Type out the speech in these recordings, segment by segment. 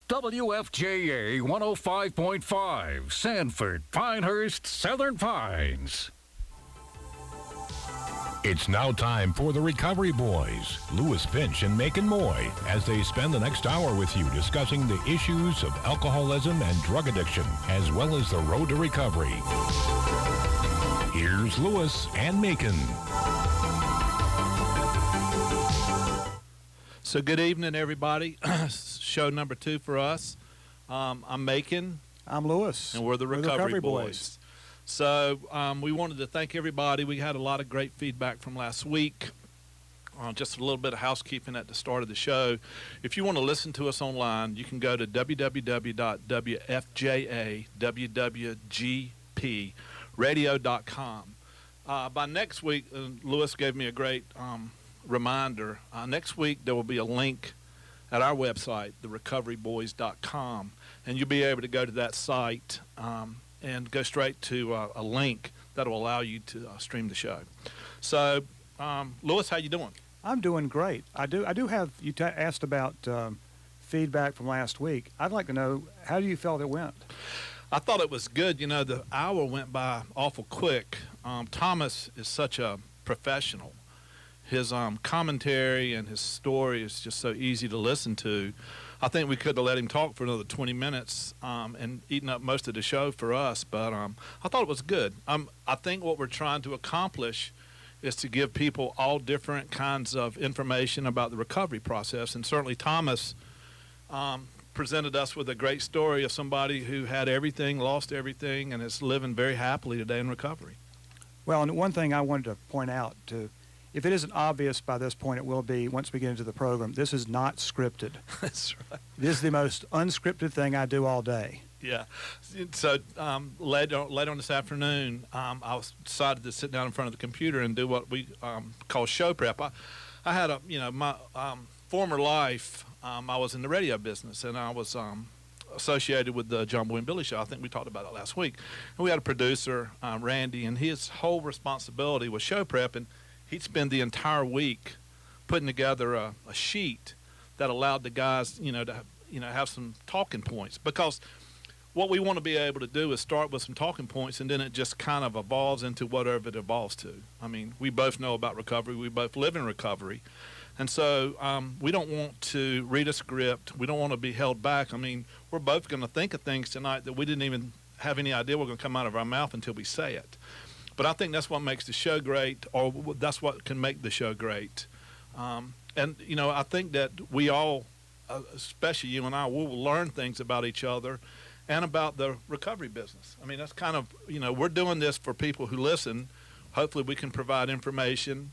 WFJA 105.5, Sanford, Pinehurst, Southern Pines. It's now time for the Recovery Boys, Lewis Finch and Macon Moy, as they spend the next hour with you discussing the issues of alcoholism and drug addiction, as well as the road to recovery. Here's Lewis and Macon. So good evening, everybody. Show number 2 for us. I'm Macon. I'm Lewis. And we're the Recovery Boys. So we wanted to thank everybody. We had a lot of great feedback from last week. Just a little bit of housekeeping at the start of the show. If you want to listen to us online, you can go to www.wfjawgpradio.com. By next week, Lewis gave me a great reminder. Next week, there will be a link at our website, therecoveryboys.com, and you'll be able to go to that site and go straight to a link that will allow you to stream the show. So, Lewis, how you doing? I'm doing great. I do have, you asked about feedback from last week. I'd like to know, how do you felt it went? I thought it was good. You know, the hour went by awful quick. Thomas is such a professional. His commentary and his story is just so easy to listen to. I think we could have let him talk for another 20 minutes and eaten up most of the show for us, but I thought it was good. I think what we're trying to accomplish is to give people all different kinds of information about the recovery process, and certainly Thomas presented us with a great story of somebody who had everything, lost everything, and is living very happily today in recovery. Well, and one thing I wanted to point out, if it isn't obvious by this point, it will be once we get into the program. This is not scripted. That's right. This is the most unscripted thing I do all day. Yeah. So later on this afternoon, I decided to sit down in front of the computer and do what we call show prep. I had my former life, I was in the radio business, and I was associated with the John Boy and Billy Show. I think we talked about it last week. And we had a producer, Randy, and his whole responsibility was show prep, and he'd spend the entire week putting together a sheet that allowed the guys, to have some talking points. Because what we want to be able to do is start with some talking points, and then it just kind of evolves into whatever it evolves to. I mean, we both know about recovery. We both live in recovery. And so we don't want to read a script. We don't want to be held back. I mean, we're both going to think of things tonight that we didn't even have any idea were going to come out of our mouth until we say it. But I think that's what makes the show great, or that's what can make the show great. And, I think that we all, especially you and I, will learn things about each other and about the recovery business. I mean, that's kind of, we're doing this for people who listen. Hopefully we can provide information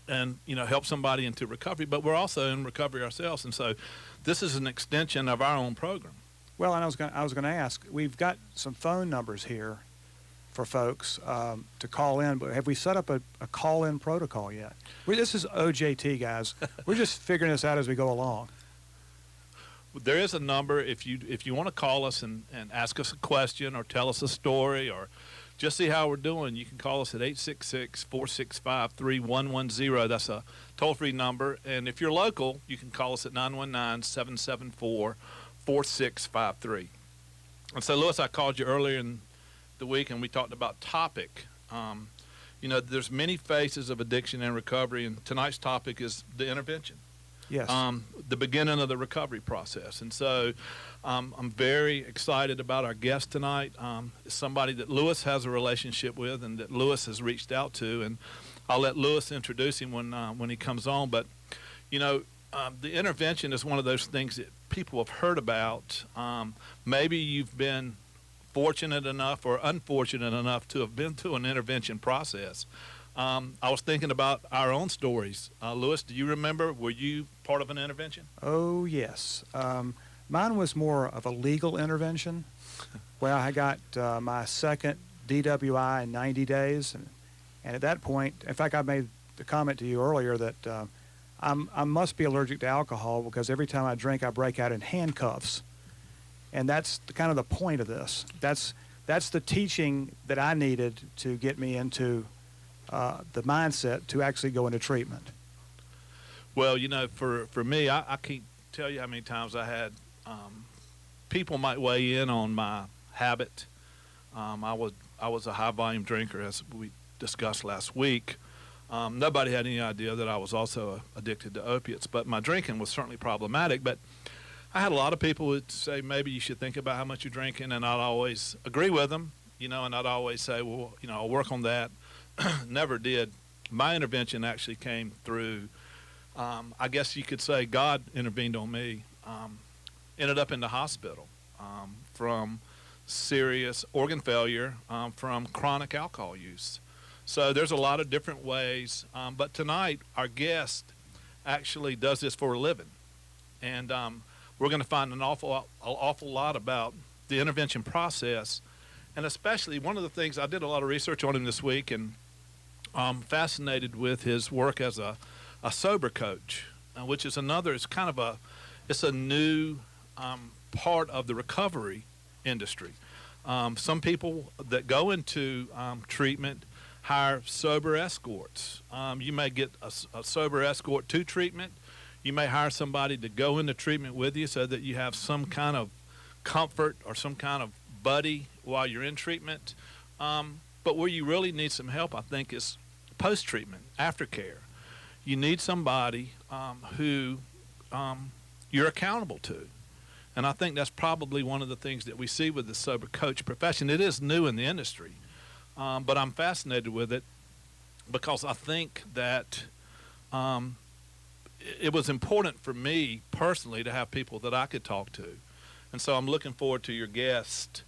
and, help somebody into recovery. But we're also in recovery ourselves. And so this is an extension of our own program. Well, and I was going to ask, we've got some phone numbers here for folks to call in, but have we set up a call-in protocol yet? This is OJT, guys. We're just figuring this out as we go along. There is a number if you want to call us and ask us a question or tell us a story or just see how we're doing. You can call us at 866-465-3110. That's a toll-free number. And if you're local, you can call us at 919-774-4653. And so, Lewis, I called you earlier in the week and we talked about topic. There's many phases of addiction and recovery, and tonight's topic is the intervention. Yes. The beginning of the recovery process. And so I'm very excited about our guest tonight. Somebody that Lewis has a relationship with and that Lewis has reached out to, and I'll let Lewis introduce him when he comes on. But the intervention is one of those things that people have heard about. Maybe you've been fortunate enough or unfortunate enough to have been through an intervention process. I was thinking about our own stories. Lewis, do you remember, were you part of an intervention? Oh, yes. Mine was more of a legal intervention. Well, I got my second DWI in 90 days. And at that point, in fact, I made the comment to you earlier that I must be allergic to alcohol because every time I drink, I break out in handcuffs. And that's kind of the point of this. That's the teaching that I needed to get me into the mindset to actually go into treatment. Well, for me, I can't tell you how many times I had people might weigh in on my habit. I was a high volume drinker, as we discussed last week. Nobody had any idea that I was also addicted to opiates, but my drinking was certainly problematic. But I had a lot of people who would say, maybe you should think about how much you're drinking, and I'd always agree with them, and I'd always say, well, I'll work on that. Never did. My intervention actually came through, I guess you could say God intervened on me. Ended up in the hospital from serious organ failure from chronic alcohol use. So there's a lot of different ways. But tonight, our guest actually does this for a living. And we're going to find an awful lot about the intervention process. And especially one of the things, I did a lot of research on him this week, and I'm fascinated with his work as a sober coach, which is it's a new part of the recovery industry. Some people that go into treatment hire sober escorts. You may get a sober escort to treatment. You may hire somebody to go into treatment with you so that you have some kind of comfort or some kind of buddy while you're in treatment. But where you really need some help, I think, is post-treatment, aftercare. You need somebody who you're accountable to. And I think that's probably one of the things that we see with the sober coach profession. It is new in the industry, but I'm fascinated with it because I think that it was important for me personally to have people that I could talk to. And so I'm looking forward to your guest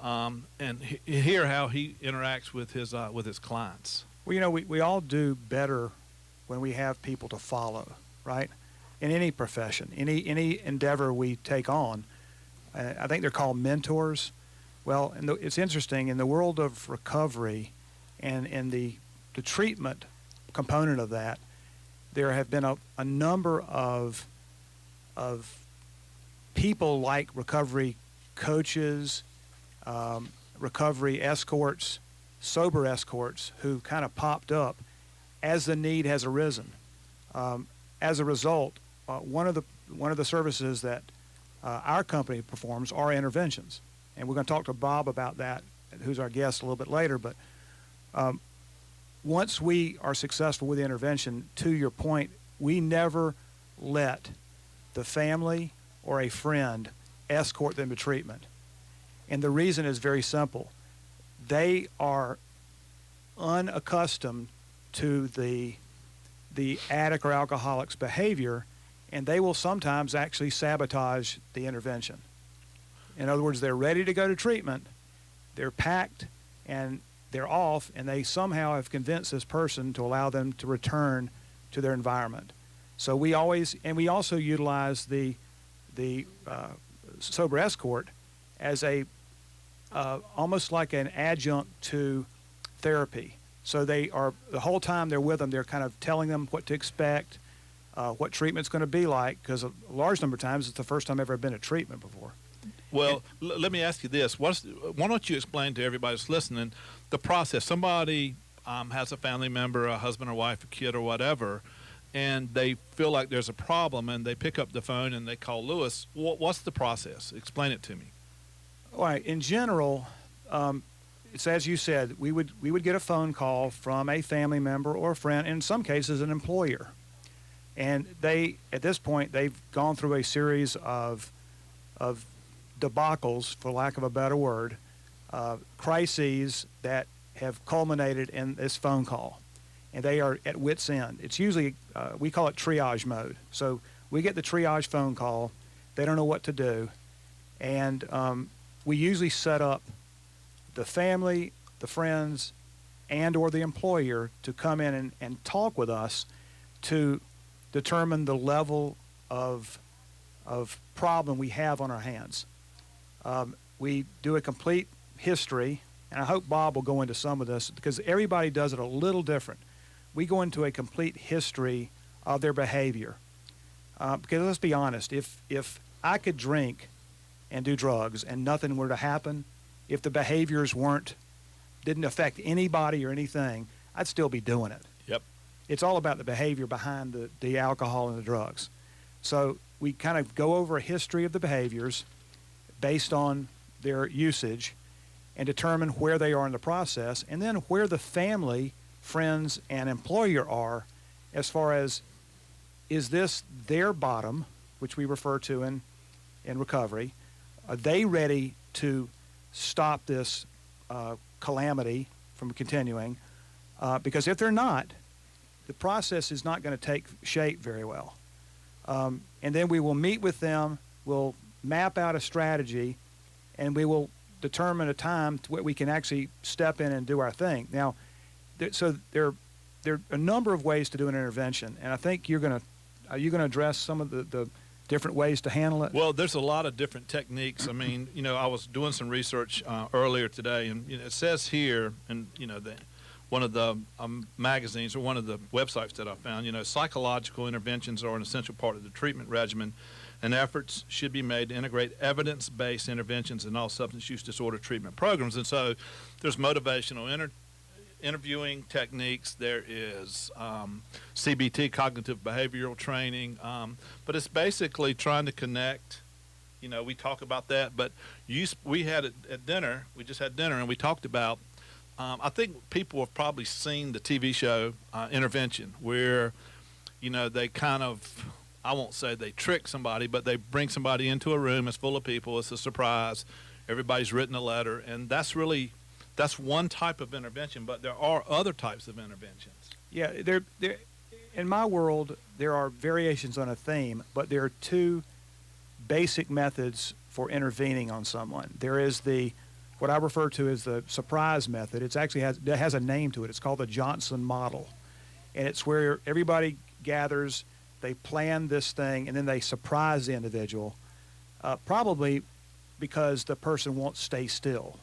and hear how he interacts with his clients. Well, we all do better when we have people to follow, right? In any profession, any endeavor we take on. I think they're called mentors. Well, it's interesting, in the world of recovery and in the treatment component of that, there have been a number of people like recovery coaches, recovery escorts, sober escorts who kind of popped up as the need has arisen. As a result, one of the services that our company performs are interventions, and we're going to talk to Bob about that, who's our guest, a little bit later. But once we are successful with the intervention, to your point, we never let the family or a friend escort them to treatment, and the reason is very simple. They are unaccustomed to the addict or alcoholic's behavior, and they will sometimes actually sabotage the intervention. In other words, they're ready to go to treatment, they're packed, and they're off, and they somehow have convinced this person to allow them to return to their environment. So we also utilize the sober escort as almost like an adjunct to therapy. So they are, the whole time they're with them, they're kind of telling them what to expect, what treatment's going to be like, because a large number of times it's the first time I've ever been to treatment before. Well, let me ask you this. Why don't you explain to everybody that's listening the process? Somebody has a family member, a husband or wife, a kid or whatever, and they feel like there's a problem, and they pick up the phone and they call Lewis. What's the process? Explain it to me. All right. In general, it's as you said, we would get a phone call from a family member or a friend, in some cases an employer. And at this point, they've gone through a series of debacles, for lack of a better word, crises that have culminated in this phone call. And they are at wit's end. It's usually, we call it triage mode. So we get the triage phone call. They don't know what to do. And we usually set up the family, the friends, and or the employer to come in and talk with us to determine the level of problem we have on our hands. We do a complete history, and I hope Bob will go into some of this because everybody does it a little different. We go into a complete history of their behavior. Because let's be honest, if I could drink and do drugs and nothing were to happen, if the behaviors didn't affect anybody or anything, I'd still be doing it. Yep. It's all about the behavior behind the alcohol and the drugs. So we kind of go over a history of the behaviors. based on their usage and determine where they are in the process, and then where the family, friends, and employer are as far as, is this their bottom, which we refer to in recovery? Are they ready to stop this calamity from continuing? Because if they're not, the process is not going to take shape very well. And then we will meet with them, we'll map out a strategy, and we will determine a time to where we can actually step in and do our thing. Now, there are a number of ways to do an intervention, and I think are you going to address some of the different ways to handle it? Well, there's a lot of different techniques. I mean, I was doing some research earlier today, and it says here, and one of the magazines or one of the websites that I found, psychological interventions are an essential part of the treatment regimen, and efforts should be made to integrate evidence-based interventions in all substance use disorder treatment programs. And so there's motivational interviewing techniques, there is CBT, cognitive behavioral training, but it's basically trying to connect. We talk about that, but we had it at dinner, we just had dinner, and we talked about, I think people have probably seen the TV show Intervention, where, they kind of, I won't say they trick somebody, but they bring somebody into a room, it's full of people, it's a surprise, everybody's written a letter, and that's one type of intervention, but there are other types of interventions. Yeah, there. In my world, there are variations on a theme, but there are two basic methods for intervening on someone. There is what I refer to as the surprise method. It has a name to it. It's called the Johnson model, and it's where everybody gathers, they plan this thing, and then they surprise the individual, probably because the person won't stay still.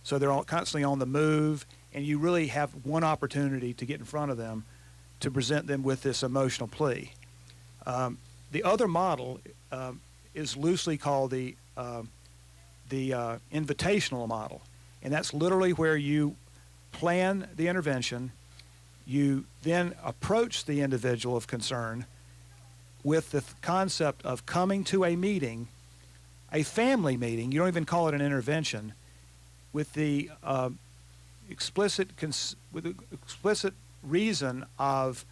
So they're all constantly on the move, and you really have one opportunity to get in front of them to present them with this emotional plea. The other model is loosely called the invitational model, and that's literally where you plan the intervention, you then approach the individual of concern with the concept of coming to a meeting, a family meeting, you don't even call it an intervention, with the explicit reason of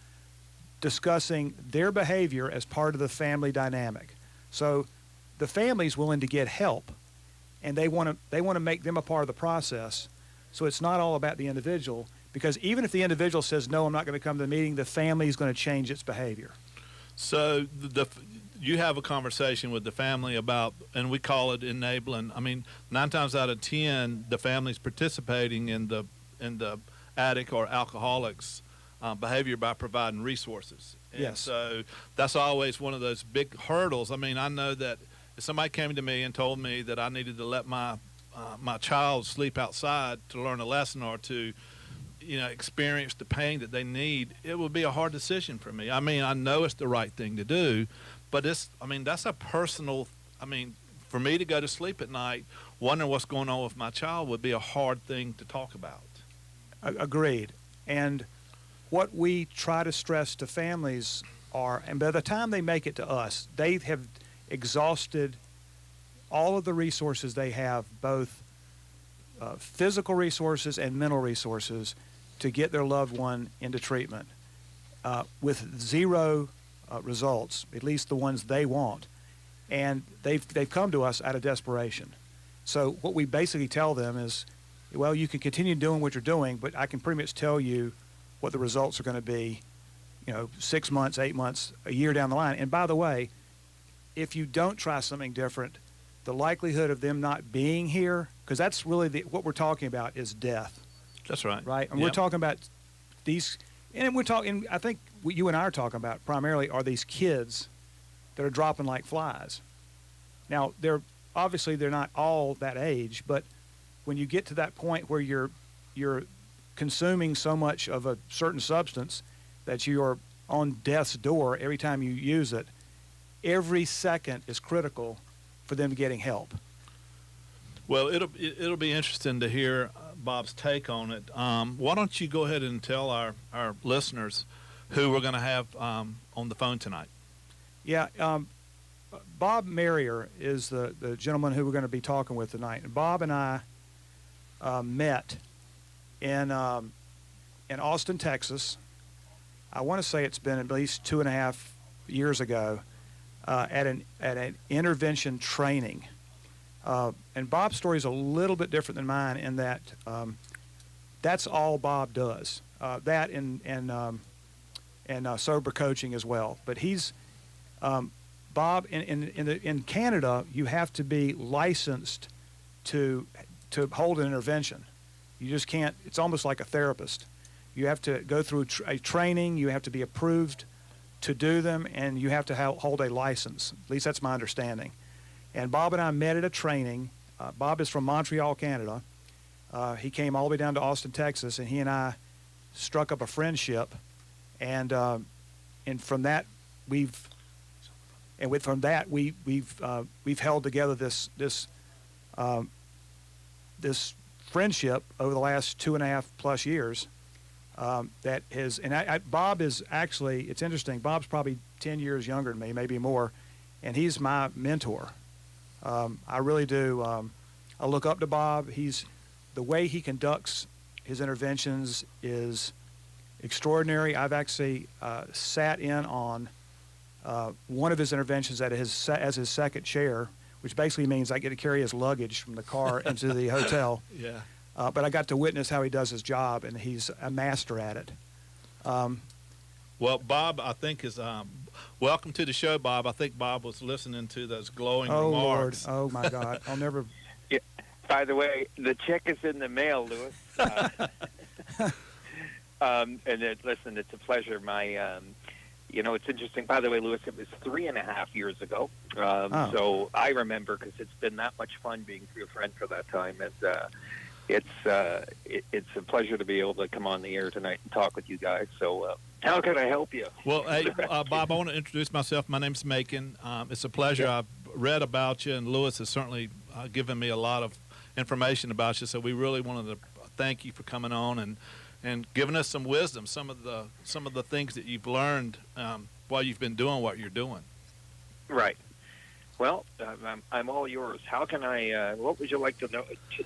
discussing their behavior as part of the family dynamic. So the family's willing to get help, and they want to make them a part of the process. So it's not all about the individual, because even if the individual says, no, I'm not going to come to the meeting, the family is going to change its behavior. So you have a conversation with the family about, and we call it enabling. I mean, 9 times out of 10, the family's participating in the addict or alcoholic's behavior by providing resources. And yes. So that's always one of those big hurdles. I mean, I know that if somebody came to me and told me that I needed to let my child sleep outside to learn a lesson or to experience the pain that they need, it would be a hard decision for me. I mean, I know it's the right thing to do, but that's a personal, for me to go to sleep at night wondering what's going on with my child would be a hard thing to talk about. Agreed. And what we try to stress to families and by the time they make it to us, they have exhausted all of the resources they have, both physical resources and mental resources, to get their loved one into treatment with zero results, at least the ones they want. And they've come to us out of desperation. So what we basically tell them is, well, you can continue doing what you're doing, but I can pretty much tell you what the results are going to be, 6 months, 8 months, a year down the line. And by the way, if you don't try something different, the likelihood of them not being here, because that's really what we're talking about, is death. That's right. Right? And Yep. we're talking about these, and we're talking, I think what you and I are talking about primarily are these kids that are dropping like flies. Now, they're not all that age, but when you get to that point where you're consuming so much of a certain substance that you are on death's door every time you use it, every second is critical for them getting help. Well, it'll be interesting to hear Bob's take on it. Why don't you go ahead and tell our listeners who we're going to have on the phone tonight? Yeah, Bob Marrier is the gentleman who we're going to be talking with tonight. And Bob and I met in Austin, Texas. I want to say it's been at least 2.5 years ago at an intervention training. And Bob's story is a little bit different than mine in that that's all Bob does. That and sober coaching as well. But he's Bob in Canada. You have to be licensed to hold an intervention. You just can't. It's almost like a therapist. You have to go through a training. You have to be approved to do them, and you have to hold a license. At least that's my understanding. And Bob and I met at a training. Bob is from Montreal, Canada. He came all the way down to Austin, Texas, and he and I struck up a friendship. And from that we've held together this friendship over the last 2.5+ years. That is, and Bob is actually, it's interesting. Bob's probably 10 years younger than me, maybe more, and he's my mentor. I really do. I look up to Bob. The way he conducts his interventions is extraordinary. I've actually sat in on one of his interventions as his second chair, which basically means I get to carry his luggage from the car into the hotel. Yeah. But I got to witness how he does his job, and he's a master at it. Well, Bob, I think is welcome to the show, Bob. I think Bob was listening to those glowing remarks. Oh, Lord. Oh, my God. I'll never... Yeah. By the way, the check is in the mail, Louis. Listen, it's a pleasure. It's interesting. By the way, Louis, it was 3.5 years ago. So I remember because it's been that much fun being your friend for that time. And it's a pleasure to be able to come on the air tonight and talk with you guys. So how can I help you? Well, hey, Bob, I want to introduce myself. My name's Macon. It's a pleasure. Yeah. I've read about you, and Louis has certainly given me a lot of information about you. So we really wanted to thank you for coming on and giving us some wisdom, some of the things that you've learned while you've been doing what you're doing. Right. Well, I'm all yours. How can I? What would you like to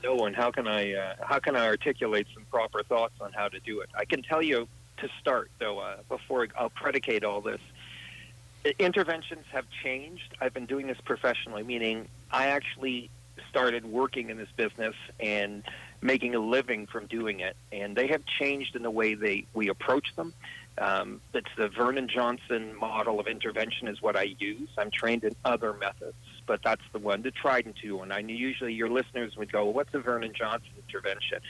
know, and how can I articulate some proper thoughts on how to do it? I can tell you to start though. Before I'll predicate all this, interventions have changed. I've been doing this professionally, meaning I actually started working in this business and making a living from doing it, and they have changed in the way we approach them. It's the Vernon Johnson model of intervention is what I use. I'm trained in other methods, but that's the one, the tried and true one. I know usually your listeners would go, well, what's a Vernon Johnson intervention?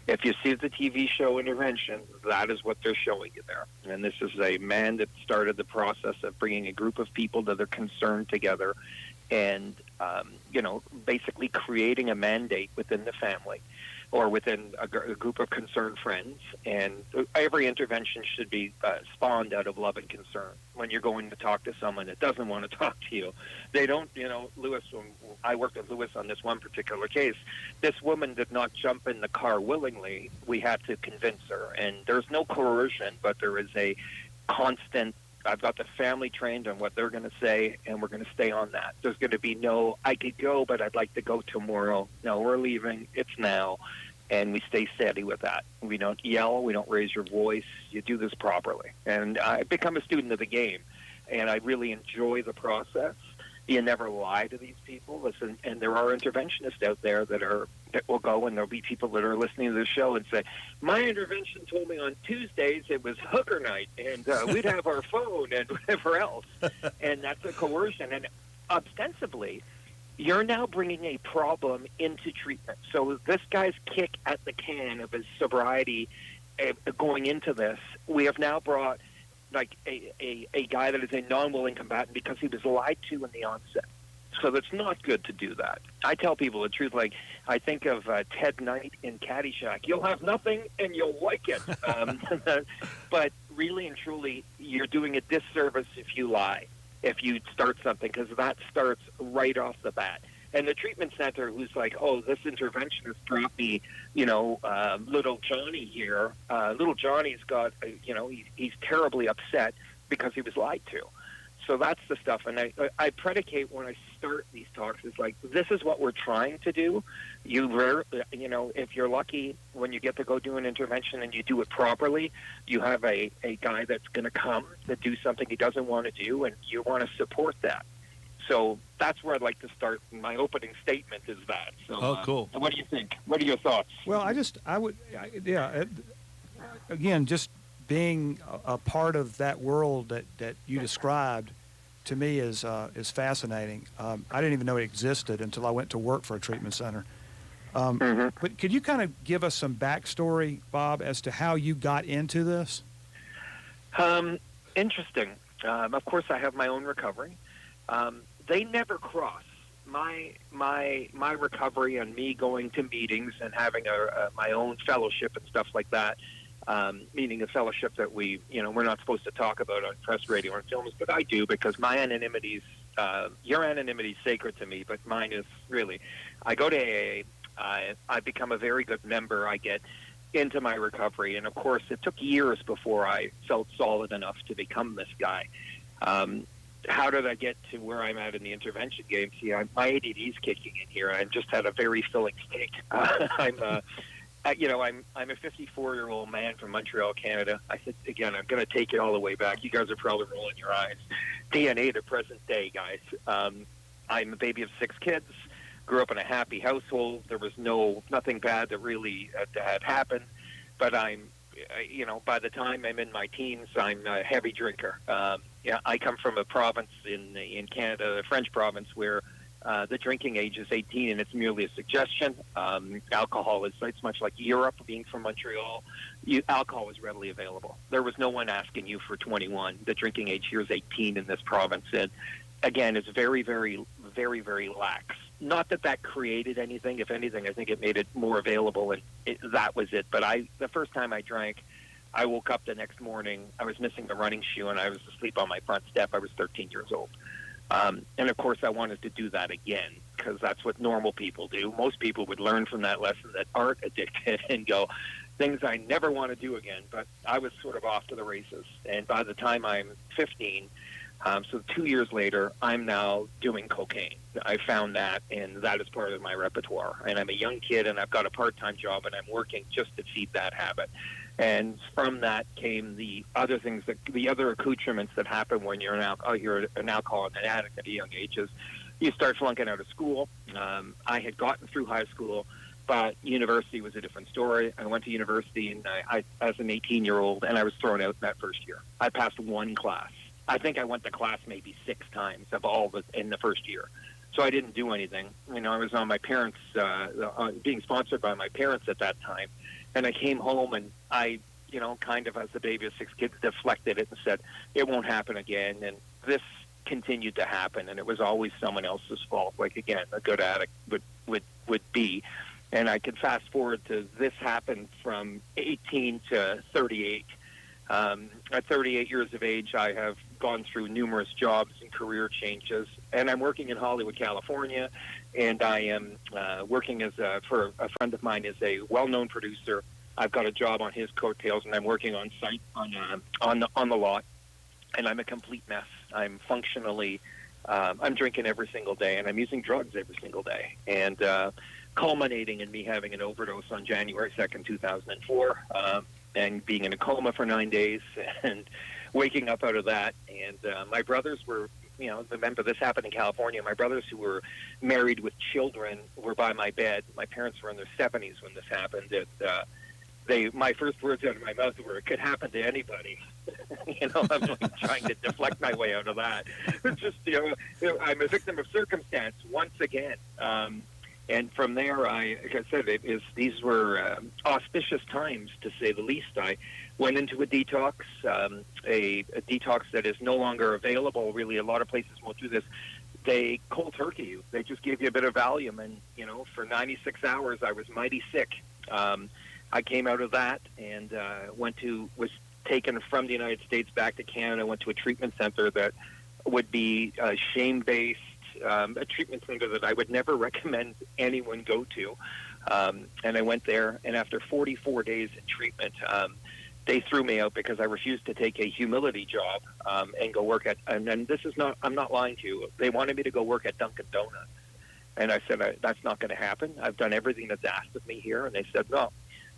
If you see the TV show Intervention, that is what they're showing you there. And this is a man that started the process of bringing a group of people that are concerned together and, basically creating a mandate within the family or within a group of concerned friends. And every intervention should be spawned out of love and concern. When you're going to talk to someone that doesn't want to talk to you, they don't, Louis, I worked with Louis on this one particular case. This woman did not jump in the car willingly. We had to convince her. And there's no coercion, but there is a constant, I've got the family trained on what they're going to say, and we're going to stay on that. There's going to be no, I could go, but I'd like to go tomorrow. No, we're leaving. It's now. And we stay steady with that. We don't yell. We don't raise your voice. You do this properly. And I've become a student of the game, and I really enjoy the process. You never lie to these people. Listen, and there are interventionists out there that will go, and there'll be people that are listening to the show and say, my intervention told me on Tuesdays it was hooker night, and we'd have our phone and whatever else. And that's a coercion. And ostensibly, you're now bringing a problem into treatment. So this guy's kick at the can of his sobriety going into this, we have now brought like a guy that is a non-willing combatant because he was lied to in the onset. So that's not good to do that. I tell people the truth. Like, I think of Ted Knight in Caddyshack. You'll have nothing and you'll like it. But really and truly, you're doing a disservice if you lie, if you start something, because that starts right off the bat. And the treatment center who's like, oh, this interventionist brought me, little Johnny here. Little Johnny's got, he's terribly upset because he was lied to. So that's the stuff, and I predicate when I start these talks. It's like, this is what we're trying to do. If you're lucky, when you get to go do an intervention and you do it properly, you have a guy that's going to come to do something he doesn't want to do, and you want to support that. So that's where I'd like to start. My opening statement is that. So, cool. What do you think? What are your thoughts? Well, again, just being a part of that world that you described, to me is fascinating. I didn't even know it existed until I went to work for a treatment center. But could you kind of give us some backstory, Bob, as to how you got into this? Interesting. Of course, I have my own recovery. They never cross. My recovery and me going to meetings and having my own fellowship and stuff like that, meaning a fellowship that we're not supposed to talk about on press, radio, and films, but I do, because my anonymity your anonymity is sacred to me, but mine is really. I go to AA. I become a very good member. I get into my recovery, and of course, it took years before I felt solid enough to become this guy. How did I get to where I'm at in the intervention game? See, my ADD is kicking in here. I've just had a very filling steak. I'm a 54-year-old man from Montreal, Canada. I said, again, I'm going to take it all the way back. You guys are probably rolling your eyes. DNA to present day, guys. I'm a baby of 6 kids. Grew up in a happy household. There was nothing bad that really had happened. But by the time I'm in my teens, I'm a heavy drinker. I come from a province in Canada, a French province, where the drinking age is 18, and it's merely a suggestion. Alcohol it's much like Europe. Being from Montreal, alcohol is readily available. There was no one asking you for 21. The drinking age here is 18 in this province, and again, it's very, very, very, very lax. Not that created anything. If anything, I think it made it more available, and that was it. But the first time I drank, I woke up the next morning. I was missing a running shoe, and I was asleep on my front step. I was 13 years old. And, of course, I wanted to do that again, because that's what normal people do. Most people would learn from that lesson that aren't addicted and go, things I never want to do again. But I was sort of off to the races. And by the time I'm 15, so 2 years later, I'm now doing cocaine. I found that, and that is part of my repertoire. And I'm a young kid, and I've got a part-time job, and I'm working just to feed that habit. And from that came the other things, the other accoutrements that happen when you're an alcoholic and an addict at a young age is you start flunking out of school. I had gotten through high school, but university was a different story. I went to university and as an 18-year-old, and I was thrown out that first year. I passed one class. I think I went to class maybe 6 times in the first year. So I didn't do anything. I was on my parents, being sponsored by my parents at that time. And I came home and I, kind of as the baby of 6 kids, deflected it and said, it won't happen again. And this continued to happen. And it was always someone else's fault. Like, again, a good addict would be. And I could fast forward to this happened from 18 to 38. At 38 years of age, I have gone through numerous jobs and career changes, and I'm working in Hollywood, California, and I am working for a friend of mine is a well-known producer. I've got a job on his coattails, and I'm working on site on the lot, and I'm a complete mess. I'm functionally, I'm drinking every single day, and I'm using drugs every single day, and culminating in me having an overdose on January 2nd, 2004. And being in a coma for 9 days and waking up out of that. And my brothers were, remember this happened in California. My brothers who were married with children were by my bed. My parents were in their 70s when this happened. My first words out of my mouth were, it could happen to anybody. I'm like trying to deflect my way out of that. It's just, I'm a victim of circumstance once again. And from there, like I said, these were auspicious times, to say the least. I went into a detox, a detox that is no longer available. Really, a lot of places won't do this. They cold turkey you. They just give you a bit of Valium, and for 96 hours, I was mighty sick. I came out of that and was taken from the United States back to Canada. Went to a treatment center that would be shame-based. A treatment center that I would never recommend anyone go to. And I went there, and after 44 days in treatment, they threw me out because I refused to take a humility job and go work at. And then this is not. I'm not lying to you. They wanted me to go work at Dunkin' Donuts, and I said that's not going to happen. I've done everything that's asked of me here, and they said no,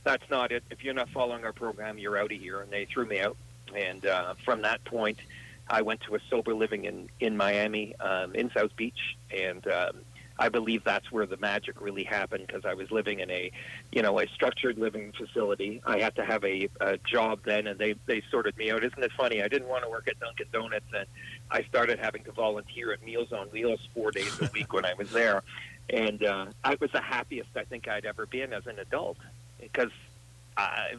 that's not it. If you're not following our program, you're out of here. And they threw me out. And from that point, I went to a sober living in Miami, in South Beach, and I believe that's where the magic really happened, because I was living in a structured living facility. I had to have a job then, and they sorted me out. Isn't it funny? I didn't want to work at Dunkin' Donuts, and I started having to volunteer at Meals on Wheels 4 days a week when I was there. And I was the happiest I think I'd ever been as an adult, because I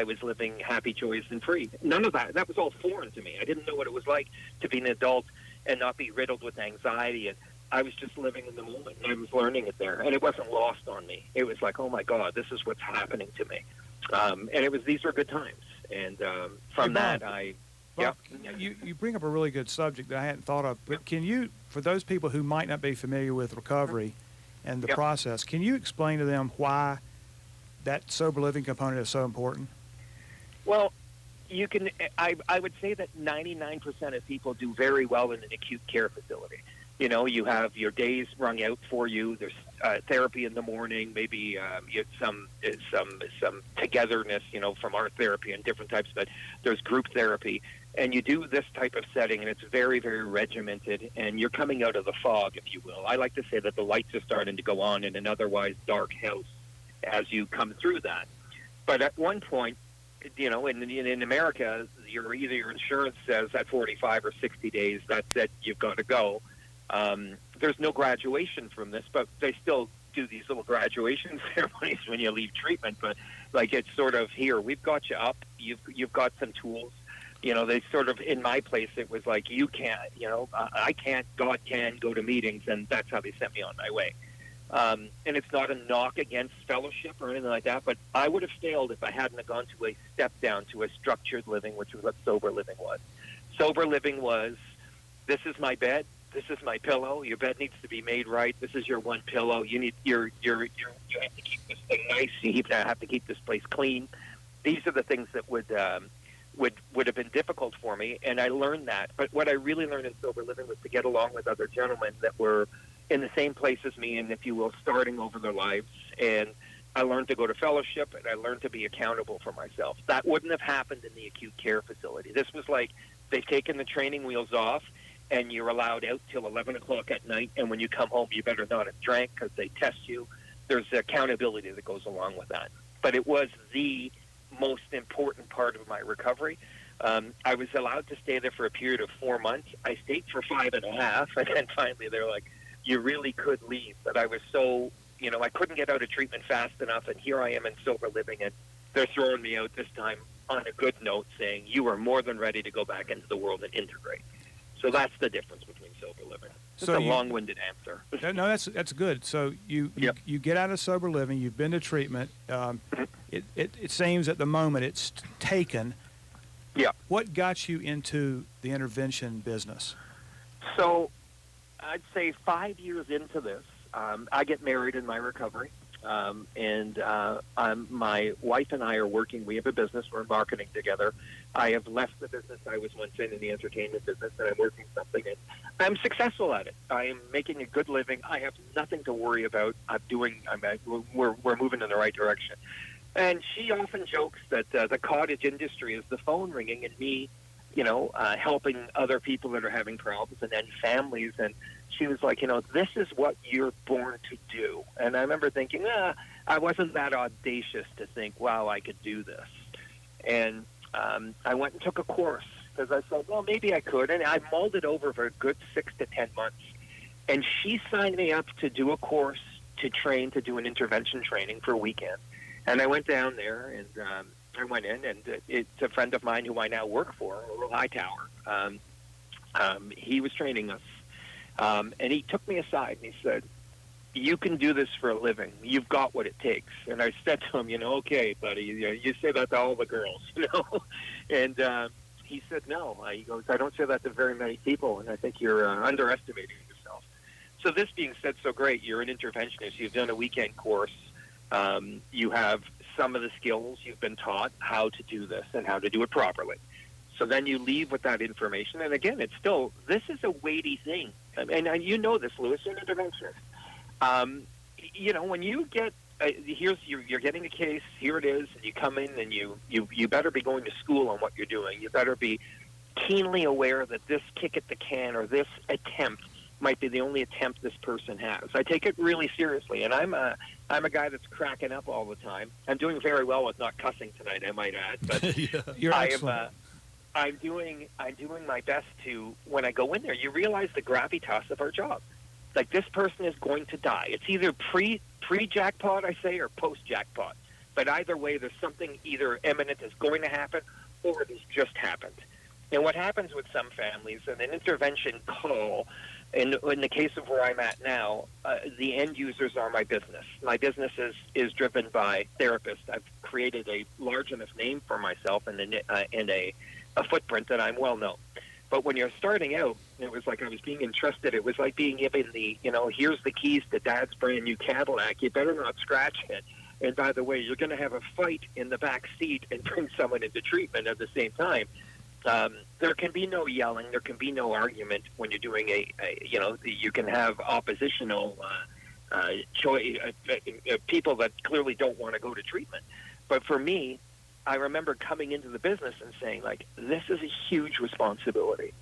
was living happy, joyous, and free. None of that was all foreign to me. I didn't know what it was like to be an adult and not be riddled with anxiety. And I was just living in the moment, and I was learning it there. And it wasn't lost on me. It was like, oh, my God, this is what's happening to me. And these were good times. And from Bob, that, Bob, you bring up a really good subject that I hadn't thought of. But can you, for those people who might not be familiar with recovery and the process, can you explain to them why that sober living component is so important? Well, you can. I would say that 99% of people do very well in an acute care facility. You know, you have your days rung out for you. There's therapy in the morning. Maybe you have some togetherness, from our therapy and different types. But there's group therapy, and you do this type of setting, and it's very, very regimented. And you're coming out of the fog, if you will. I like to say that the lights are starting to go on in an otherwise dark house as you come through that. But at one point, in America, either your insurance says at 45 or 60 days, that's it, you've got to go. There's no graduation from this, but they still do these little graduation ceremonies when you leave treatment. But like, it's sort of, here, we've got you up. You've got some tools. They sort of, in my place, it was like, you can't, I can't, God can go to meetings, and that's how they sent me on my way. And it's not a knock against fellowship or anything like that, but I would have failed if I hadn't have gone to a step down to a structured living, which is what sober living was. Sober living was, this is my bed, this is my pillow, your bed needs to be made right, this is your one pillow, you have to keep this thing nice, you have to keep this place clean. These are the things that would have been difficult for me, and I learned that. But what I really learned in sober living was to get along with other gentlemen that were in the same place as me, and if you will, starting over their lives. And I learned to go to fellowship, and I learned to be accountable for myself. That wouldn't have happened in the acute care facility. This was like they've taken the training wheels off, and you're allowed out till 11 o'clock at night, and when you come home, you better not have drank because they test you. There's accountability that goes along with that. But it was the most important part of my recovery. I was allowed to stay there for a period of 4 months. I stayed for 5.5, and then finally they're like, you really could leave. But I was so, I couldn't get out of treatment fast enough, and here I am in sober living, and they're throwing me out this time on a good note, saying, you are more than ready to go back into the world and integrate. So that's the difference between sober living. It's a long-winded answer. No, that's good. So you get out of sober living, you've been to treatment. It seems at the moment it's taken. Yeah. What got you into the intervention business? So I'd say 5 years into this, I get married in my recovery, and my wife and I are working. We have a business. We're marketing together. I have left the business I was once in the entertainment business, and I'm working something, and I'm successful at it. I am making a good living. I have nothing to worry about. We're moving in the right direction. And she often jokes that the cottage industry is the phone ringing and me, helping other people that are having problems, and then families. And she was like, this is what you're born to do. And I remember thinking, I wasn't that audacious to think, wow, I could do this. And I went and took a course because I thought, well, maybe I could. And I mulled it over for a good 6 to 10 months. And she signed me up to do a course to do an intervention training for a weekend. And I went down there, and I went in, and it's a friend of mine who I now work for, Hightower. He was training us, and he took me aside, and he said, you can do this for a living. You've got what it takes. And I said to him, okay, buddy, you say that to all the girls, And he said, no. He goes, I don't say that to very many people, and I think you're underestimating yourself. So this being said, so great, you're an interventionist. You've done a weekend course. You have some of the skills you've been taught how to do this and how to do it properly. So then you leave with that information. And again, this is a weighty thing. And you know this, Lewis, you're an interventionist. When you get, you're getting a case, here it is, and you come in and you better be going to school on what you're doing. You better be keenly aware that this kick at the can or this attempt might be the only attempt this person has. I take it really seriously, and I'm a guy that's cracking up all the time. I'm doing very well with not cussing tonight, I might add, but Yeah. You're excellent. I'm doing my best to, when I go in there, you realize the gravitas of our job. Like, this person is going to die. It's either pre-jackpot, I say, or post-jackpot. But either way, there's something either imminent is going to happen or it has just happened. And what happens with some families, in an intervention call, in the case of where I'm at now, the end users are my business. My business is driven by therapists. I've created a large enough name for myself and a footprint that I'm well known. But when you're starting out, it was like I was being entrusted. It was like being given here's the keys to Dad's brand new Cadillac. You better not scratch it. And by the way, you're going to have a fight in the back seat and bring someone into treatment at the same time. There can be no yelling. There can be no argument when you're doing you can have oppositional people that clearly don't want to go to treatment. But for me, I remember coming into the business and saying, like, this is a huge responsibility.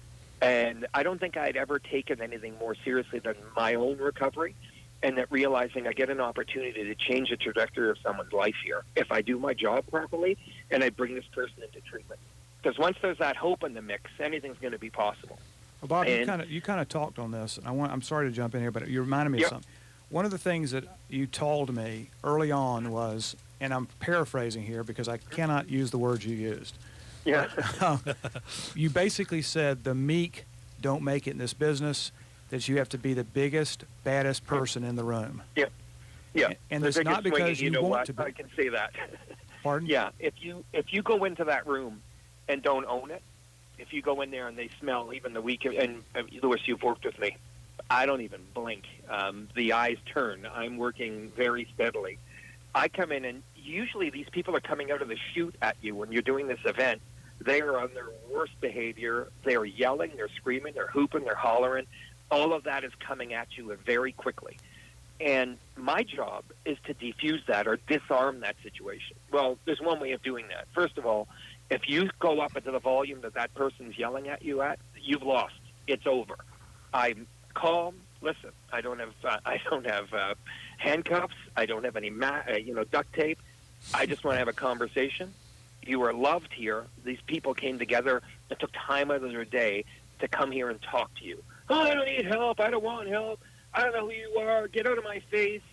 And I don't think I'd ever taken anything more seriously than my own recovery, and that realizing I get an opportunity to change the trajectory of someone's life here if I do my job properly and I bring this person into treatment. Because once there's that hope in the mix, anything's going to be possible. Well, Bob, you kind of talked on this. I'm sorry to jump in here, but you reminded me of something. One of the things that you told me early on was, and I'm paraphrasing here because I cannot use the words you used. Yeah. You basically said the meek don't make it in this business, that you have to be the biggest, baddest person in the room. Yeah. Yeah. And it's not because you want to be. I can say that. Pardon? Yeah. If you go into that room and don't own it, if you go in there and they smell even the week, and Lewis, you've worked with me, I don't even blink. The eyes turn. I'm working very steadily. I come in, and usually these people are coming out of the chute at you when you're doing this event. They are on their worst behavior. They're yelling, they're screaming, they're hooping, they're hollering. All of that is coming at you very quickly. And my job is to defuse that or disarm that situation. Well, there's one way of doing that. First of all, if you go up into the volume that person's yelling at you at, you've lost. It's over. I'm calm. Listen, I don't have handcuffs. I don't have any duct tape. I just want to have a conversation. You are loved here. These people came together and took time out of their day to come here and talk to you. Oh, I don't need help. I don't want help. I don't know who you are. Get out of my face.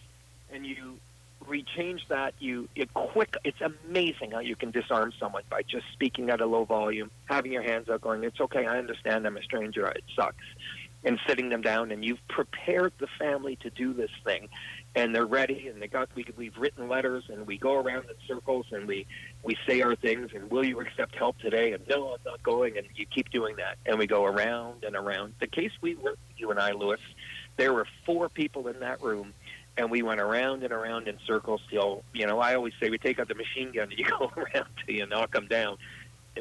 And you rechange that. It's amazing how you can disarm someone by just speaking at a low volume, having your hands up, going, it's okay, I understand, I'm a stranger, it sucks. And sitting them down, and you've prepared the family to do this thing, and they're ready, and we've written letters, and we go around in circles, and we say our things, and will you accept help today? And no, I'm not going, and you keep doing that, and we go around and around. The case we worked, you and I, Lewis, there were 4 people in that room, and we went around and around in circles till, I always say we take out the machine gun and you go around till you knock them down.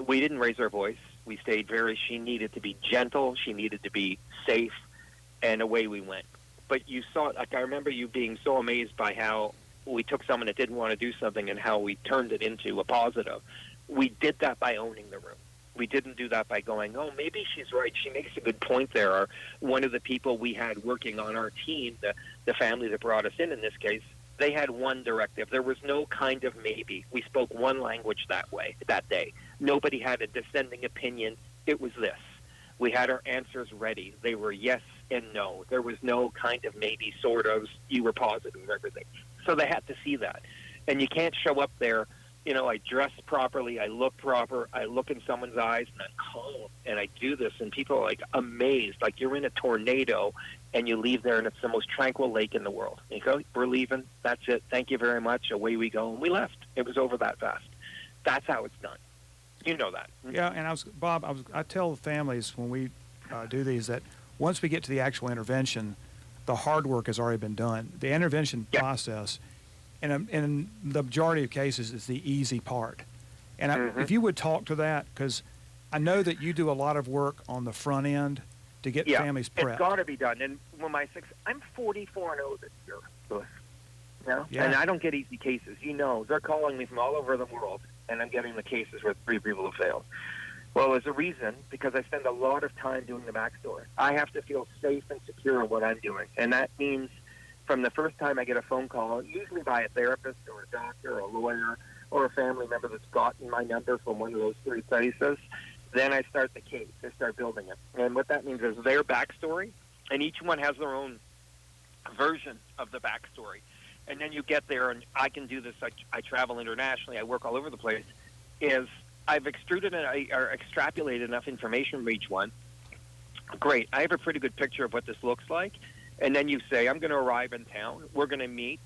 We didn't raise our voice. We stayed she needed to be gentle. She needed to be safe, and away we went. But you saw, I remember you being so amazed by how we took someone that didn't want to do something and how we turned it into a positive. We did that by owning the room. We didn't do that by going, oh, maybe she's right. She makes a good point there. Or one of the people we had working on our team, the family that brought us in this case, they had one directive. There was no kind of maybe. We spoke one language that day. Nobody had a dissenting opinion. It was this. We had our answers ready. They were yes and no. There was no kind of maybe, sort of. You were positive of everything. So they had to see that. And you can't show up there, I dress properly, I look proper, I look in someone's eyes, and I'm calm, and I do this, and people are, like, amazed. Like, you're in a tornado, and you leave there, and it's the most tranquil lake in the world. And you go, we're leaving. That's it. Thank you very much. Away we go. And we left. It was over that fast. That's how it's done. You know that. Yeah, and I tell families when we do these that once we get to the actual intervention, the hard work has already been done. The intervention process And in the majority of cases, it's the easy part. And if you would talk to that, because I know that you do a lot of work on the front end to get families prepped. It's got to be done. And when I'm 44-0 this year, Louis. You know? And I don't get easy cases. You know, they're calling me from all over the world, and I'm getting the cases where 3 people have failed. Well, there's a reason, because I spend a lot of time doing the backstory. I have to feel safe and secure in what I'm doing. And that means from the first time I get a phone call, usually by a therapist or a doctor or a lawyer or a family member that's gotten my number from one of those 3 places, then I start the case. I start building it. And what that means is their backstory, and each one has their own version of the backstory. And then you get there, and I can do this. I travel internationally. I work all over the place. Is I've extruded or extrapolated enough information from each one. Great. I have a pretty good picture of what this looks like. And then you say, I'm going to arrive in town. We're going to meet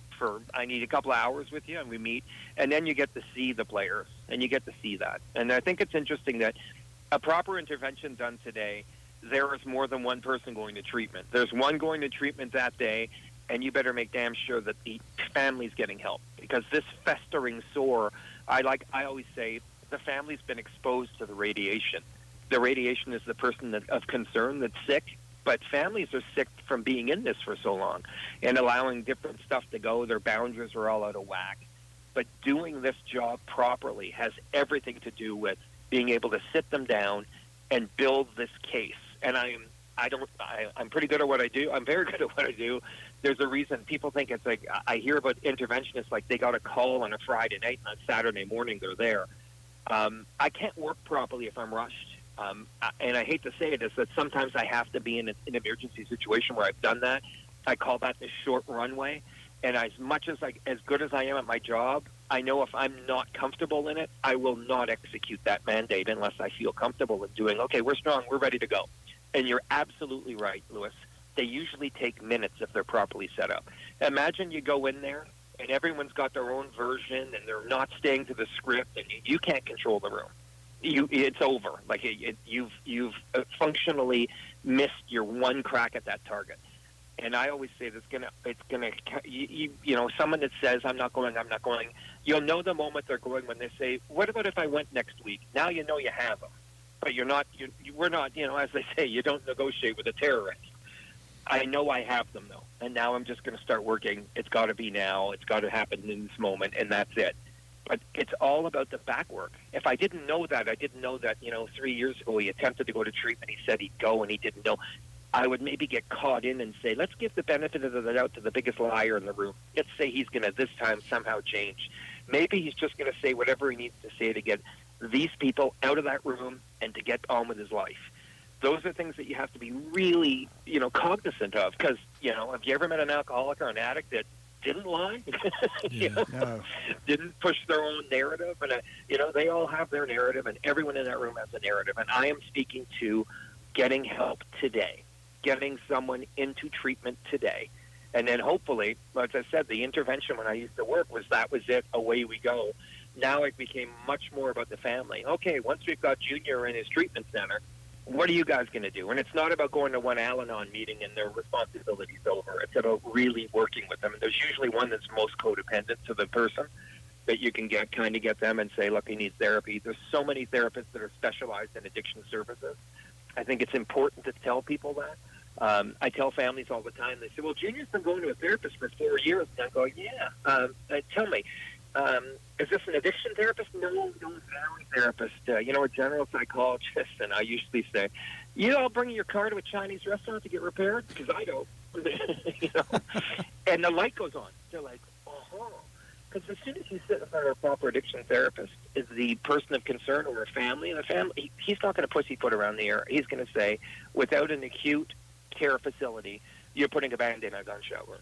I need a couple of hours with you, and we meet. And then you get to see the players, and you get to see that. And I think it's interesting that a proper intervention done today, there is more than one person going to treatment. There's one going to treatment that day, and you better make damn sure that the family's getting help. Because this festering sore, I always say, the family's been exposed to the radiation. The radiation is the person of concern that's sick, but families are sick from being in this for so long and allowing different stuff to go. Their boundaries are all out of whack. But doing this job properly has everything to do with being able to sit them down and build this case. And I'm pretty good at what I do. I'm very good at what I do. There's a reason people think it's like, I hear about interventionists like they got a call on a Friday night and on Saturday morning they're there. I can't work properly if I'm rushed. And I hate to say it, is that sometimes I have to be in an emergency situation where I've done that. I call that the short runway. And as good as I am at my job, I know if I'm not comfortable in it, I will not execute that mandate unless I feel comfortable with doing, okay, we're strong, we're ready to go. And you're absolutely right, Louis. They usually take minutes if they're properly set up. Imagine you go in there and everyone's got their own version and they're not staying to the script and you can't control the room. It's over. Like you've functionally missed your one crack at that target. And I always say that it's gonna. Someone that says I'm not going. You'll know the moment they're going when they say, "What about if I went next week?" Now you know you have them, but you're not. We're not. As they say, you don't negotiate with a terrorist. I know I have them though, and now I'm just going to start working. It's got to be now. It's got to happen in this moment, and that's it. But it's all about the back work. If I didn't know that, 3 years ago he attempted to go to treatment. He said he'd go, and he didn't know. I would maybe get caught in and say, let's give the benefit of the doubt to the biggest liar in the room. Let's say he's going to this time somehow change. Maybe he's just going to say whatever he needs to say to get these people out of that room and to get on with his life. Those are things that you have to be really, cognizant of. Because, have you ever met an alcoholic or an addict that didn't lie? No. Didn't push their own narrative? And, they all have their narrative, and everyone in that room has a narrative. And I am speaking to getting help today. Getting someone into treatment today. And then hopefully, as I said, the intervention when I used to work was it, away we go. Now it became much more about the family. Okay, once we've got Junior in his treatment center, what are you guys going to do? And it's not about going to one Al-Anon meeting and their responsibility's over. It's about really working with them. And there's usually one that's most codependent to the person that you can get them and say, look, he needs therapy. There's so many therapists that are specialized in addiction services. I think it's important to tell people that. I tell families all the time, they say, well, Junior's been going to a therapist for 4 years. And I go, yeah. Tell me, is this an addiction therapist? No, a family therapist. A general psychologist. And I usually say, you all bring your car to a Chinese restaurant to get repaired? Because I don't. And the light goes on. They're like, oh. Because as soon as you sit in front of a proper addiction therapist, is the person of concern or a family, he's not going to pussyfoot around the air. He's going to say, without an acute care facility, you're putting a Band-Aid on a gunshot wound,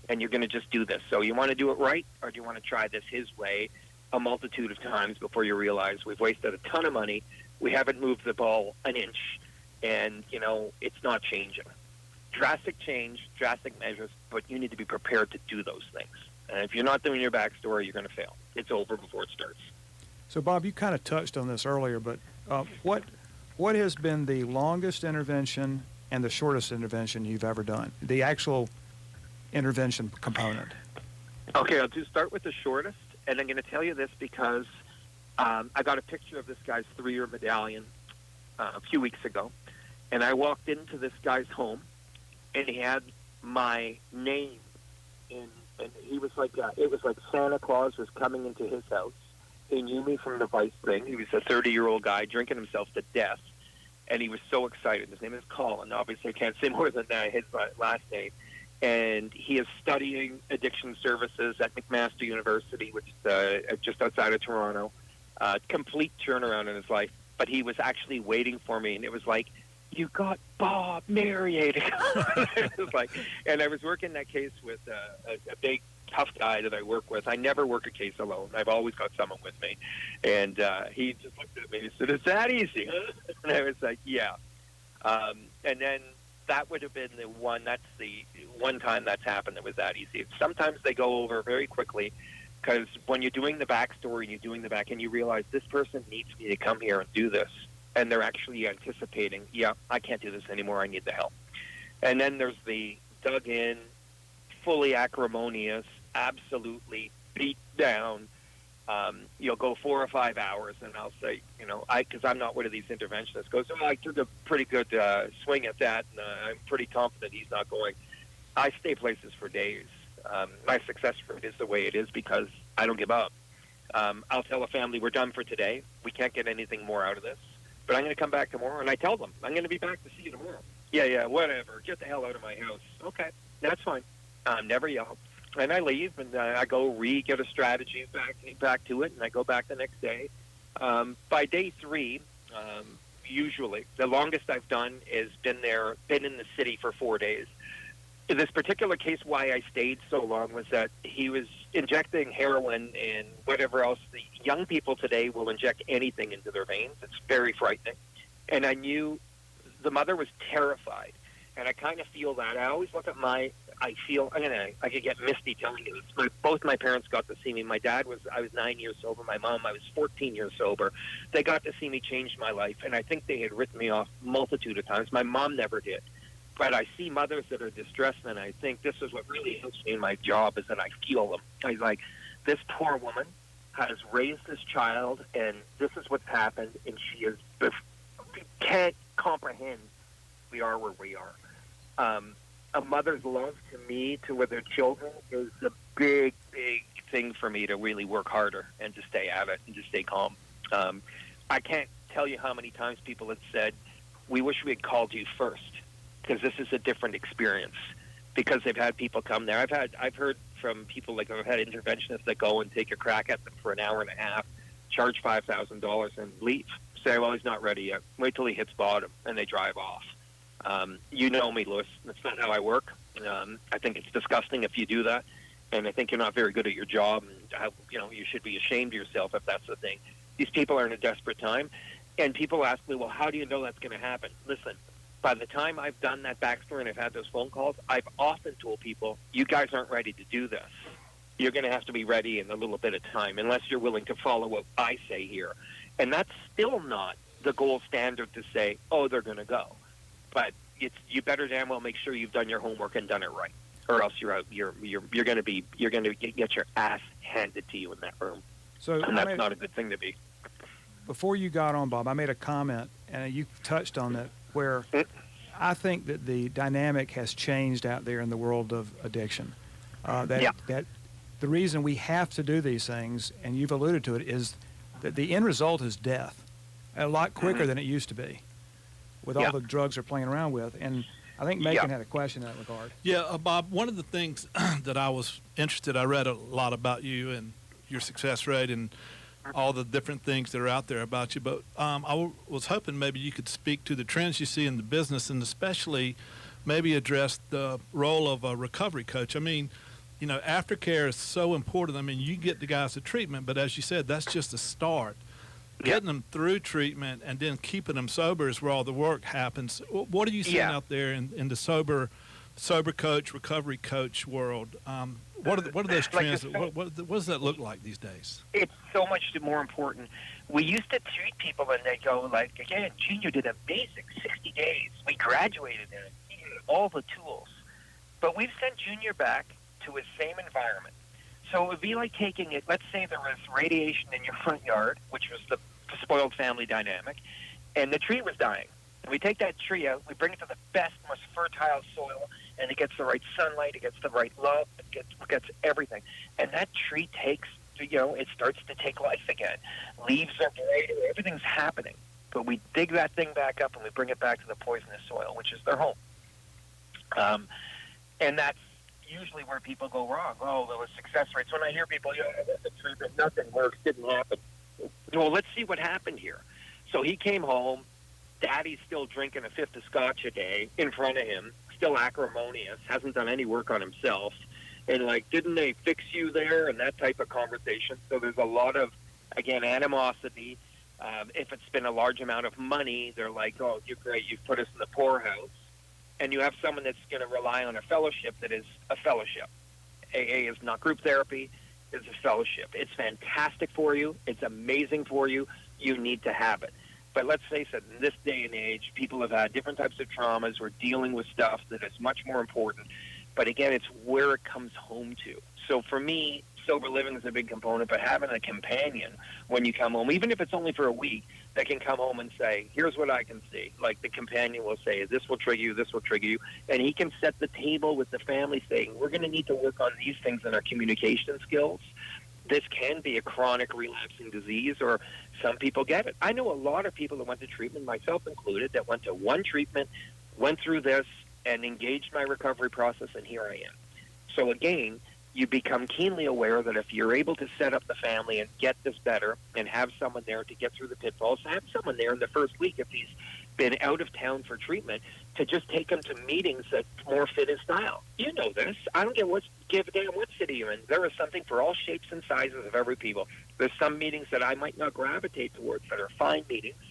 and you're going to just do this. So you want to do it right, or do you want to try this his way a multitude of times before you realize we've wasted a ton of money, we haven't moved the ball an inch, and, it's not changing. Drastic change, drastic measures, but you need to be prepared to do those things. And if you're not doing your backstory, you're going to fail. It's over before it starts. So, Bob, you kind of touched on this earlier, but what has been the longest intervention and the shortest intervention you've ever done? The actual intervention component. Okay, I'll start with the shortest, and I'm going to tell you this because I got a picture of this guy's 3-year medallion a few weeks ago, and I walked into this guy's home, and he had my name in, and he was like, it was like Santa Claus was coming into his house. He knew me from the Vice thing. He was a 30-year-old guy drinking himself to death, and he was so excited. His name is Colin. Obviously, I can't say more than that, his last name. And he is studying addiction services at McMaster University, which is just outside of Toronto. Complete turnaround in his life. But he was actually waiting for me, and it was like, you got Bob Marriott. It was like, and I was working that case with a big, tough guy that I work with. I never work a case alone. I've always got someone with me. And he just looked at me and said, "Is that easy?" And I was like, yeah. And then that would have been the one time that's happened that was that easy. Sometimes they go over very quickly because when you're doing the backstory and you're doing the back and you realize this person needs me to come here and do this, and they're actually anticipating, yeah, I can't do this anymore, I need the help. And then there's the dug in, fully acrimonious, absolutely beat down. You'll go 4 or 5 hours, and I'll say, because I'm not one of these interventionists, goes, I took a pretty good swing at that, and I'm pretty confident he's not going. I stay places for days. My success rate is the way it is because I don't give up. I'll tell a family, we're done for today. We can't get anything more out of this. But I'm going to come back tomorrow, and I tell them, I'm going to be back to see you tomorrow. Yeah, whatever. Get the hell out of my house. Okay, that's fine. Never yell. And I leave, and I go get a strategy back to it, and I go back the next day. By day 3, usually, the longest I've done is been in the city for 4 days. In this particular case, why I stayed so long was that he was injecting heroin and whatever else. The young people today will inject anything into their veins. It's very frightening. And I knew the mother was terrified. And I kind of feel that. I always look at I could get misty telling you this. Both my parents got to see me. My dad I was 9 years sober. My mom, I was 14 years sober. They got to see me change my life. And I think they had written me off multitude of times. My mom never did. But I see mothers that are distressed, and I think this is what really helps me in my job is that I feel them. I was like, this poor woman has raised this child, and this is what's happened, and she can't comprehend we are where we are. A mother's love to me, to their children, is a big, big thing for me to really work harder and to stay at it and to stay calm. I can't tell you how many times people have said, we wish we had called you first, because this is a different experience, because they've had people come there. I've heard from people, like I've had interventionists that go and take a crack at them for an hour and a half, charge $5,000 and leave. Say, well, he's not ready yet. Wait till he hits bottom, and they drive off. You know me, Louis. That's not how I work. I think it's disgusting if you do that, and I think you're not very good at your job. And you should be ashamed of yourself if that's the thing. These people are in a desperate time, and people ask me, well, how do you know that's going to happen? Listen, by the time I've done that backstory and I've had those phone calls, I've often told people, you guys aren't ready to do this. You're going to have to be ready in a little bit of time, unless you're willing to follow what I say here. And that's still not the gold standard to say, oh, they're going to go. But you better damn well make sure you've done your homework and done it right, or else you're going to get your ass handed to you in that room. So and that's not a good thing to be. Before you got on, Bob, I made a comment, and you touched on that, where I think that the dynamic has changed out there in the world of addiction. That the reason we have to do these things, and you've alluded to it, is that the end result is death, a lot quicker than it used to be, with all the drugs they're playing around with. And I think Macon had a question in that regard. Yeah, Bob, one of the things that I was interested, I read a lot about you and your success rate and all the different things that are out there about you, but I was hoping maybe you could speak to the trends you see in the business, and especially maybe address the role of a recovery coach. I mean, aftercare is so important. I mean, you get the guys to treatment, but as you said, that's just a start. Getting them through treatment and then keeping them sober is where all the work happens. What are you seeing out there in the sober coach, recovery coach world? What are those trends? What does that look like these days? It's so much more important. We used to treat people and they go like, again, Junior did amazing, 60 days. We graduated in it. He had all the tools. But we've sent Junior back to his same environment, So it would be like taking it, let's say there was radiation in your front yard, which was the spoiled family dynamic, and the tree was dying. And we take that tree out, we bring it to the best, most fertile soil, and it gets the right sunlight, it gets the right love, it gets everything. And that tree takes, it starts to take life again. Leaves are brighter, everything's happening. But we dig that thing back up and we bring it back to the poisonous soil, which is their home. And that's usually where people go wrong. Oh, there was success rates. When I hear people, the treatment, nothing works, didn't happen. Well, let's see what happened here. So he came home. Daddy's still drinking a fifth of scotch a day in front of him, still acrimonious, hasn't done any work on himself. And, didn't they fix you there? And that type of conversation. So there's a lot of, again, animosity. If it's been a large amount of money, they're like, oh, you're great, you've put us in the poorhouse. And you have someone that's going to rely on a fellowship that is a fellowship. AA is not group therapy, it's a fellowship. It's fantastic for you. It's amazing for you. You need to have it. But let's face it, in this day and age, people have had different types of traumas. We're dealing with stuff that is much more important. But again, it's where it comes home to. So for me, sober living is a big component, but having a companion when you come home, even if it's only for a week, that can come home and say, here's what I can see. Like the companion will say, this will trigger you, this will trigger you. And he can set the table with the family saying, we're going to need to work on these things in our communication skills. This can be a chronic relapsing disease, or some people get it. I know a lot of people that went to treatment, myself included, that went to one treatment, went through this, and engaged my recovery process, and here I am. So again, you become keenly aware that if you're able to set up the family and get this better and have someone there to get through the pitfalls, have someone there in the first week if he's been out of town for treatment to just take him to meetings that more fit his style. You know this. I don't give a damn what city you're in. There is something for all shapes and sizes of every people. There's some meetings that I might not gravitate towards that are fine meetings,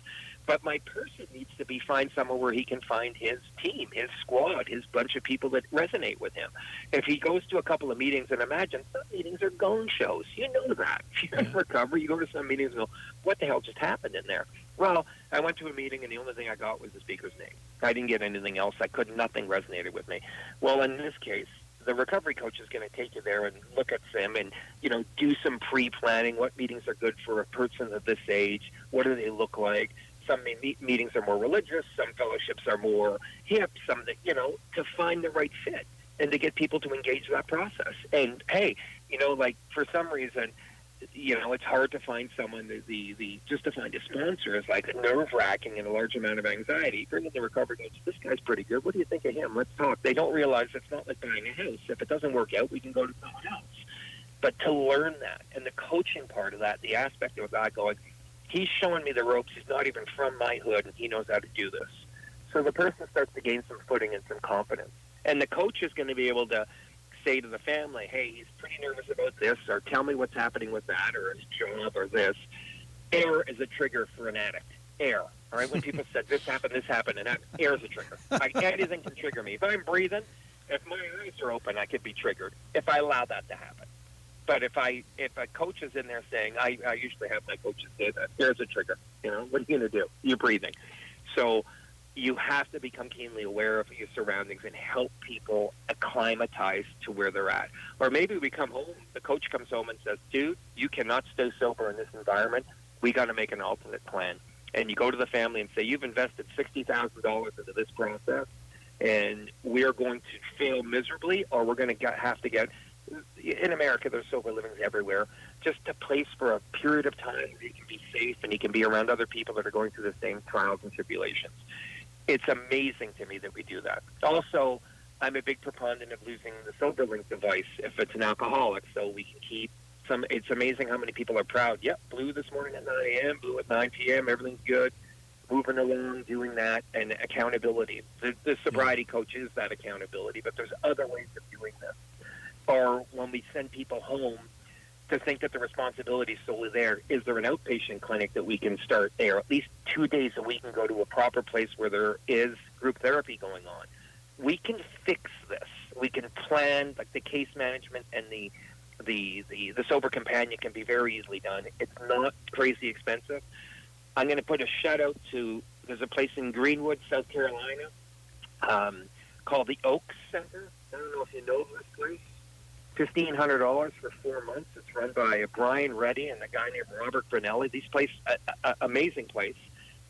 but my person needs to find somewhere where he can find his team, his squad, his bunch of people that resonate with him. If he goes to a couple of meetings, and imagine some meetings are gong shows. You know that. If you're in recovery, you go to some meetings and go, what the hell just happened in there? Well, I went to a meeting, and the only thing I got was the speaker's name. I didn't get anything else. Nothing resonated with me. Well, in this case, the recovery coach is going to take you there and look at them and, do some pre-planning. What meetings are good for a person of this age? What do they look like? Some meetings are more religious. Some fellowships are more hip. Some that, to find the right fit and to get people to engage that process. And, hey, for some reason, it's hard to find someone. Just to find a sponsor is like nerve-wracking and a large amount of anxiety. Bring in the recovery coach. This guy's pretty good. What do you think of him? Let's talk. They don't realize it's not like buying a house. If it doesn't work out, we can go to someone else. But to learn that and the coaching part of that, the aspect of that going, he's showing me the ropes. He's not even from my hood, and he knows how to do this. So the person starts to gain some footing and some confidence. And the coach is going to be able to say to the family, hey, he's pretty nervous about this, or tell me what's happening with that, or his job, or this. Air is a trigger for an addict. Air. All right? When people said this happened, and air is a trigger. Anything can trigger me. If I'm breathing, if my eyes are open, I could be triggered if I allow that to happen. But if a coach is in there saying, I usually have my coaches say that, there's a trigger. What are you going to do? You're breathing. So you have to become keenly aware of your surroundings and help people acclimatize to where they're at. Or maybe we come home, the coach comes home and says, dude, you cannot stay sober in this environment. We got to make an alternate plan. And you go to the family and say, you've invested $60,000 into this process, and we are going to fail miserably, or we're going to have to get... In America, there's sober livings everywhere. Just a place for a period of time where you can be safe and you can be around other people that are going through the same trials and tribulations. It's amazing to me that we do that. Also, I'm a big proponent of losing the SoberLink device if it's an alcoholic, so we can keep some. It's amazing how many people are proud. Yep, blew this morning at 9 a.m., blew at 9 p.m., everything's good. Moving along, doing that, and accountability. The sobriety coach is that accountability, but there's other ways of doing this. Or when we send people home, to think that the responsibility is solely there. Is there an outpatient clinic that we can start there at least 2 days a week and go to a proper place where there is group therapy going on? We can fix this. We can plan, like the case management and the sober companion can be very easily done. It's not crazy expensive. I'm going to put a shout out to, there's a place in Greenwood, South Carolina, called the Oaks Center. I don't know if you know this place. $1,500 for 4 months. It's run by Brian Reddy and a guy named Robert Brunelli. These amazing place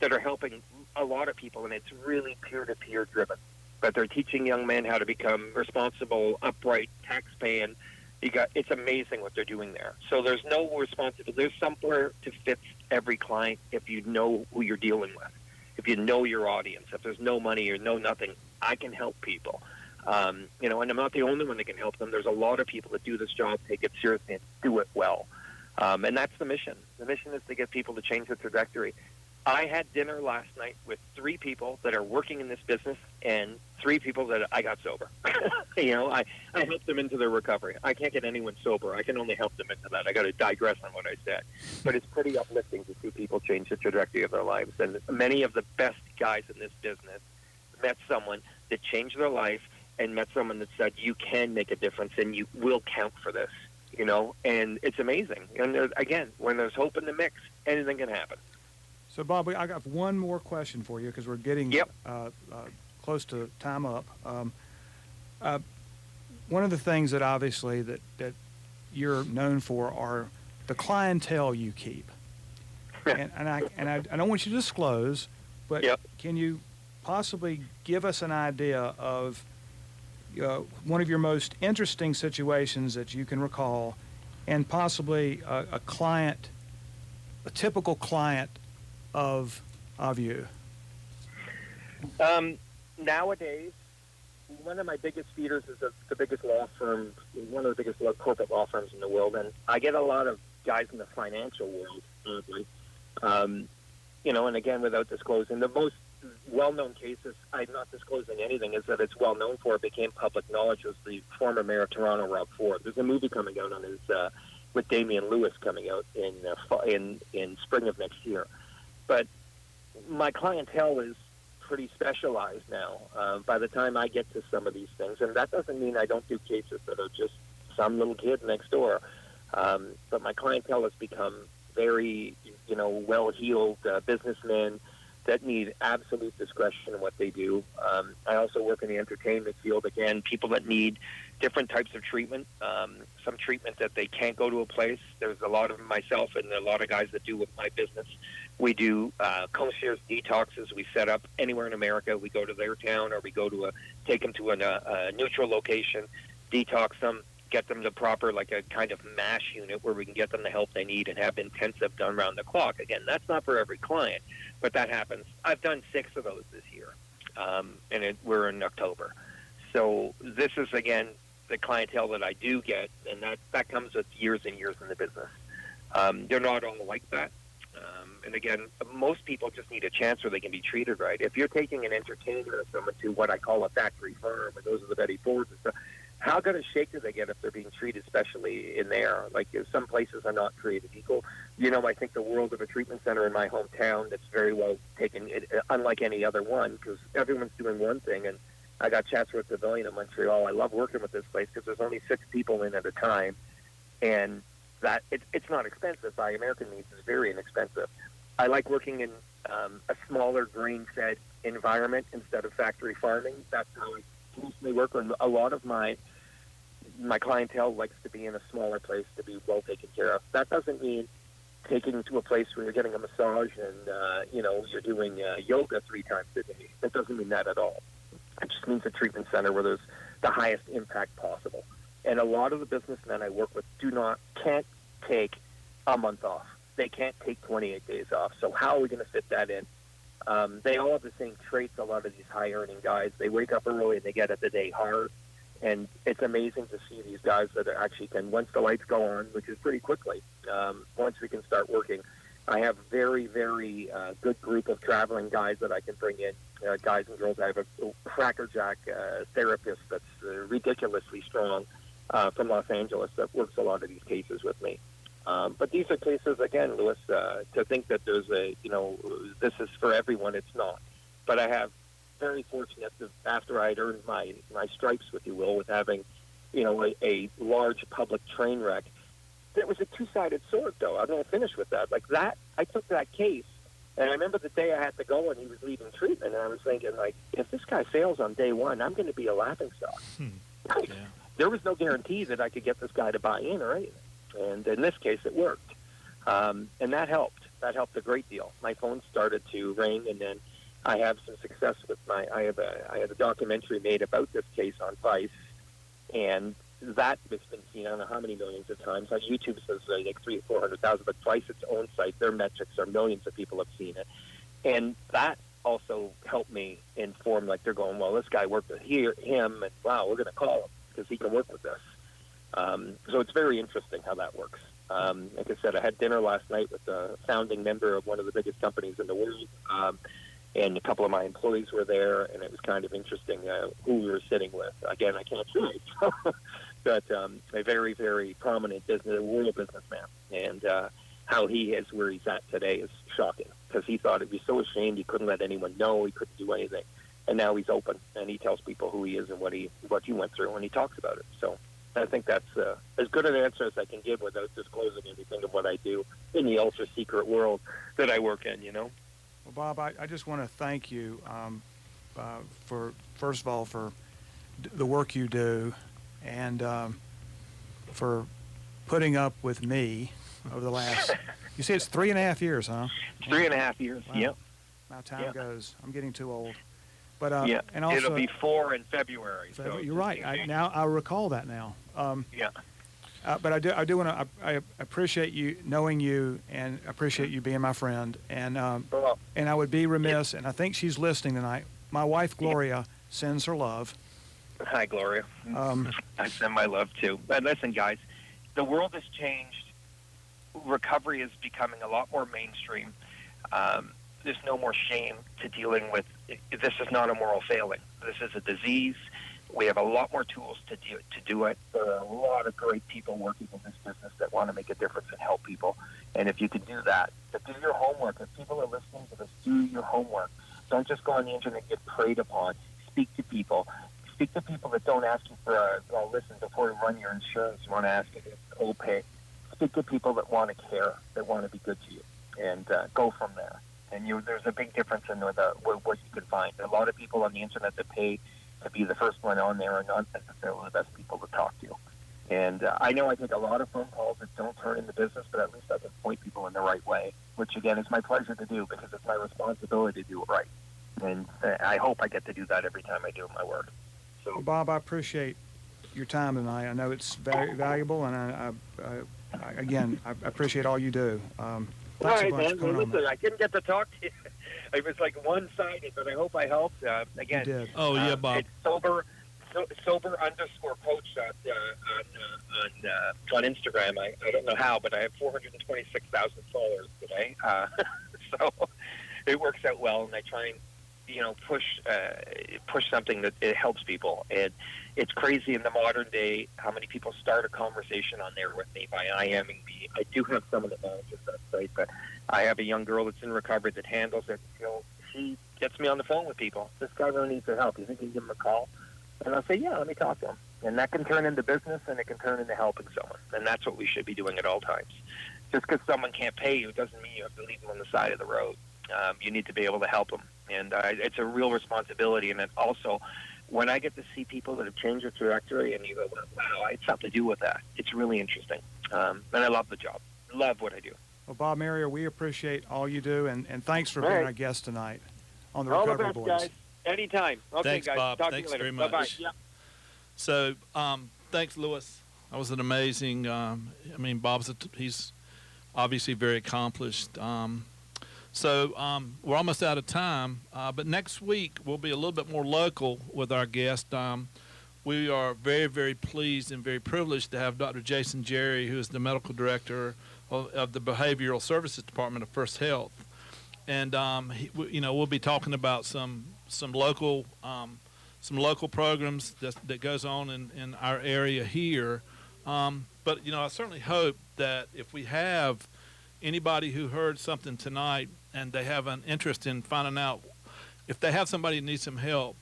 that are helping a lot of people, and it's really peer-to-peer driven. But they're teaching young men how to become responsible, upright, tax-paying. It's amazing what they're doing there. So there's no responsibility. There's somewhere to fit every client if you know who you're dealing with, if you know your audience. If there's no money or no nothing, I can help people. And I'm not the only one that can help them. There's a lot of people that do this job, take it seriously, and do it well. And that's the mission. The mission is to get people to change the trajectory. I had dinner last night with 3 people that are working in this business and 3 people that I got sober. I helped them into their recovery. I can't get anyone sober. I can only help them into that. I got to digress on what I said. But it's pretty uplifting to see people change the trajectory of their lives. And many of the best guys in this business met someone that changed their life and met someone that said, you can make a difference and you will count for this, and it's amazing. And again, when there's hope in the mix, anything can happen. So, Bob, I got one more question for you because we're getting close to time up. One of the things that obviously that you're known for are the clientele you keep. and I don't want you to disclose, but can you possibly give us an idea of one of your most interesting situations that you can recall, and possibly a typical client of you? Nowadays, one of my biggest feeders is the biggest law firm, one of the biggest corporate law firms in the world, and I get a lot of guys in the financial world, and again, without disclosing, the most well-known cases, I'm not disclosing anything, is that it's well-known for, it became public knowledge, was the former mayor of Toronto, Rob Ford. There's a movie coming out on his with Damian Lewis coming out in spring of next year. But my clientele is pretty specialized now. By the time I get to some of these things, and that doesn't mean I don't do cases that are just some little kid next door, but my clientele has become very, well-heeled businessmen that need absolute discretion in what they do. I also work in the entertainment field, again, people that need different types of treatment, some treatment that they can't go to a place. There's a lot of myself and a lot of guys that do with my business. We do concierge detoxes. We set up anywhere in America. We go to their town, or we go to take them to a neutral location, detox them, get them the proper, like a kind of MASH unit where we can get them the help they need and have intensive done around the clock. Again, that's not for every client, but that happens. I've done 6 of those this year, and we're in October. So this is, again, the clientele that I do get, and that comes with years and years in the business. They're not all like that. And again, most people just need a chance where they can be treated right. If you're taking an entertainer or someone to what I call a factory farm, and those are the Betty Fords and stuff, how good a shake do they get if they're being treated specially in there? Like, some places are not created equal. I think the world of a treatment center in my hometown that's very well taken, unlike any other one, because everyone's doing one thing. And I got Chatsworth Pavilion in Montreal. I love working with this place because there's only 6 people in at a time, and that it's not expensive. By American means, it's very inexpensive. I like working in a smaller grain-fed environment instead of factory farming. That's how I mostly work. And a lot of my clientele likes to be in a smaller place to be well taken care of. That doesn't mean taking to a place where you're getting a massage and you're doing yoga 3 times a day. That doesn't mean that at all. It just means a treatment center where there's the highest impact possible. And a lot of the businessmen I work with can't take a month off. They can't take 28 days off. So how are we going to fit that in? They all have the same traits, a lot of these high-earning guys. They wake up early and they get at the day hard. And it's amazing to see these guys that actually can, once the lights go on, which is pretty quickly, once we can start working, I have very, very good group of traveling guys that I can bring in, guys and girls. I have a crackerjack therapist that's ridiculously strong from Los Angeles that works a lot of these cases with me. But these are cases, again, Louis, to think that there's this is for everyone, it's not. But I have very fortunate that after I'd earned my stripes, if you will, with having, a large public train wreck, it was a 2-sided sword, though. I'm going to finish with that. Like that, I took that case, and I remember the day I had to go and he was leaving treatment, and I was thinking, like, if this guy fails on day 1, I'm going to be a laughingstock. Yeah. there was no guarantee that I could get this guy to buy in or anything. And in this case, it worked. And that helped. That helped a great deal. My phone started to ring, and then I have some success with I had a documentary made about this case on Vice, and that has been seen I don't know how many millions of times. On YouTube says like 300,000 or 400,000, but Vice, its own site, their metrics are millions of people have seen it. And that also helped me inform, like they're going, well, this guy worked with him, and wow, we're going to call him because he can work with us. So it's very interesting how that works. Like I said, I had dinner last night with a founding member of one of the biggest companies in the world, and a couple of my employees were there, and it was kind of interesting who we were sitting with. Again, I can't say, but a very, very prominent world businessman, and how he is where he's at today is shocking, because he thought he'd be so ashamed he couldn't let anyone know, he couldn't do anything, and now he's open, and he tells people who he is and what he went through, and he talks about it. So I think that's as good an answer as I can give without disclosing anything of what I do in the ultra-secret world that I work in, Well, Bob, I just want to thank you for, first of all, for the work you do, and for putting up with me over the last, you say it's 3.5 years, huh? 3.5 years, wow. Yep. How time goes. I'm getting too old. But and also, it'll be 4 in February. So you're right. I recall that now. Yeah. But I do want to. I appreciate you knowing you, and appreciate you being my friend. And and I would be remiss, and I think she's listening tonight. My wife Gloria sends her love. Hi, Gloria. I send my love too. But listen, guys, the world has changed. Recovery is becoming a lot more mainstream. There's no more shame to dealing with. This is not a moral failing. This is a disease. We have a lot more tools to do it. There are a lot of great people working in this business that want to make a difference and help people. And if you can do that, to do your homework. If people are listening to this, do your homework. Don't just go on the internet and get preyed upon. Speak to people. Speak to people that don't ask you for listen, before you run your insurance, you want to ask you to co-pay. Speak to people that want to care, that want to be good to you, and go from there. And there's a big difference in what you can find. A lot of people on the internet that pay to be the first one on there are not necessarily the best people to talk to. And I know I take a lot of phone calls that don't turn into business, but at least I can point people in the right way, which, again, is my pleasure to do because it's my responsibility to do it right. And I hope I get to do that every time I do my work. So, well, Bob, I appreciate your time tonight. I know it's very valuable, and I appreciate all you do. All right, man. Well, listen, I didn't get to talk to you. It was like one-sided, but I hope I helped. Again, you did. Oh, yeah, Bob. It's sober _coach on Instagram. I don't know how, but I have 426,000 followers today. So it works out well, and I try and push something that it helps people. And it's crazy in the modern day how many people start a conversation on there with me by IMing me. I do have someone that manages that site, but I have a young girl that's in recovery that handles it. She gets me on the phone with people. This guy really needs their help. You think you can give him a call? And I'll say, yeah, let me talk to him. And that can turn into business, and it can turn into helping someone. And that's what we should be doing at all times. Just because someone can't pay you doesn't mean you have to leave them on the side of the road. You need to be able to help them. And it's a real responsibility. And then also, when I get to see people that have changed their trajectory and you go, wow, I had something to do with that, it's really interesting. And I love the job. Love what I do. Well, Bob Marrier, we appreciate all you do, and thanks for being our guest tonight on the All Recovery the best, Boys. guys. Anytime. Okay, Thanks, guys. Bob. Talk Thanks to you later. very much. Bye-bye. Yeah. So, thanks, Lewis. That was an amazing. Bob's he's obviously very accomplished. So we're almost out of time, but next week we'll be a little bit more local with our guest. We are very, very pleased and very privileged to have Dr. Jason Jerry, who is the medical director of the Behavioral Services Department of First Health, and we'll be talking about some local programs that goes on in our area here. But I certainly hope that if we have anybody who heard something tonight and they have an interest in finding out if they have somebody who needs some help,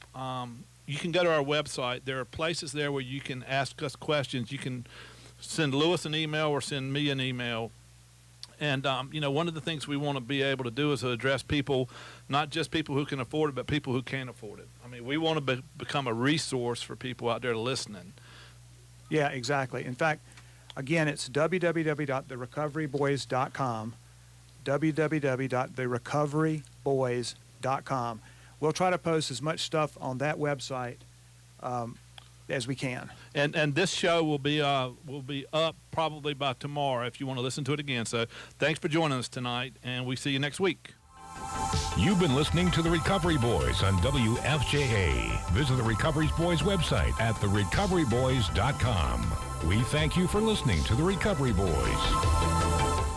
you can go to our website. There are places there where you can ask us questions. You can send Lewis an email or send me an email. And, one of the things we want to be able to do is to address people, not just people who can afford it, but people who can't afford it. I mean, we want to become a resource for people out there listening. Yeah, exactly. In fact, again, it's www.therecoveryboys.com, www.therecoveryboys.com. We'll try to post as much stuff on that website as we can. And this show will be up probably by tomorrow if you want to listen to it again. So thanks for joining us tonight, and we see you next week. You've been listening to The Recovery Boys on WFJA. Visit the Recovery Boys website at therecoveryboys.com. We thank you for listening to The Recovery Boys.